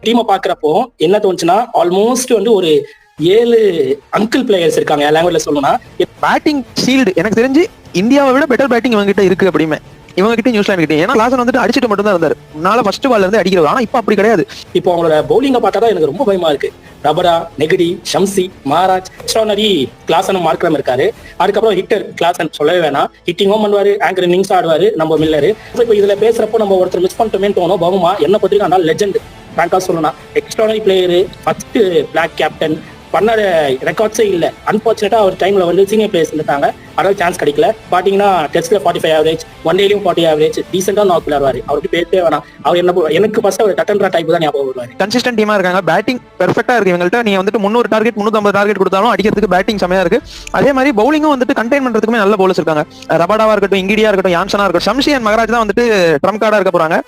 டீமை பாக்குறப்போ என்ன தோணுச்சுன்னா ஆல்மோஸ்ட் வந்து ஒரு 7 அங்கிள் பிளேயர்ஸ் இருக்காங்க லாங்குவேஜ்ல சொல்லணும்னா. பேட்டிங் ஷீல்டு எனக்கு தெரிஞ்சு இந்தியாவை விட பெட்டர் பேட்டிங் இவங்க கிட்ட இருக்கு அப்படிமே. இவங்க கிட்ட நியூசிலாந்து கிட்ட ஏன்னா கிளாசன் வந்துட்டு அடிச்சுட்டு மட்டும் தான் இருந்தாரு. முன்னால ஃபர்ஸ்ட் பால்ல இருந்து அடிக்கிறது. ஆனா இப்ப அப்படி கிடையாது. இப்போ அவங்களோட பவுலிங்க பார்த்தா தான் எனக்கு ரொம்ப பயமா இருக்கு. Rabada, Ngidi, Shamsi, Maharaj, extraordinary கிளாசனும் மார்க்ரம் இருக்காரு. அதுக்கப்புறம் ஹிட்டர் கிளாசன் சொல்லவே வேணாம். ஹிட்டிங்கும் பண்ணுவாரு, ஆங்கர் இன்னிங்ஸ் ஆடுவாரு நம்ம மில்லரு. இப்போ இதுல பேசுறப்போ நம்ம ஒருத்தர் மிஸ் பண்ணிட்டோமேன்னு தோணும். பவுமா என்ன பத்திரிக்கை ஆனால் லெஜெண்ட் பேங்கா சொல்லணும். Extraordinary player, first black captain பண்ண ரெக்கார்ட்ஸே இல்லை. அன்பார்ச்சுனேட்டா அவர் டைம்ல வந்து சீனியர் பிளேயர்ஸ் இருந்தாங்க, அதாவது சான்ஸ் கிடைக்கல. பாத்தீங்கன்னா டெஸ்ட்ல 45 ஆவரேஜ், ஒன் டேலையும் 40 ஆவரேஜ், டீசெண்டா நாக் விளையாடுவாரு. அவருக்கு பேசவே வேணாம். அவர் என்ன எனக்கு ஃபர்ஸ்ட் அவர் டட்டன்ரா டைப் தான் ஞாபகம் வருவாரு. கன்சிஸ்டன்ட் டீமா இருக்காங்க. பேட்டிங் பெர்ஃபெக்ட்டா இருக்கு இவங்கள்ட்ட. நீங்க வந்துட்டு 300 டார்கெட் 350 டார்கெட் கொடுத்தாலும் அடிக்கிறதுக்கு பேட்டிங் செமையா இருக்கு. அதே மாதிரி பவுலிங்கும் வந்துட்டு கண்டெயின் பண்றதுக்குமே நல்ல பவுலர்ஸ் இருக்காங்க. ரபாடாவா இருக்கட்டும், இங்கிடியா இருக்கட்டும், யான்சனா இருக்கட்டும், ஷம்சி அண்ட் மகராஜ் தான் வந்துட்டு ட்ரம் கார்டா இருக்க போறாங்க.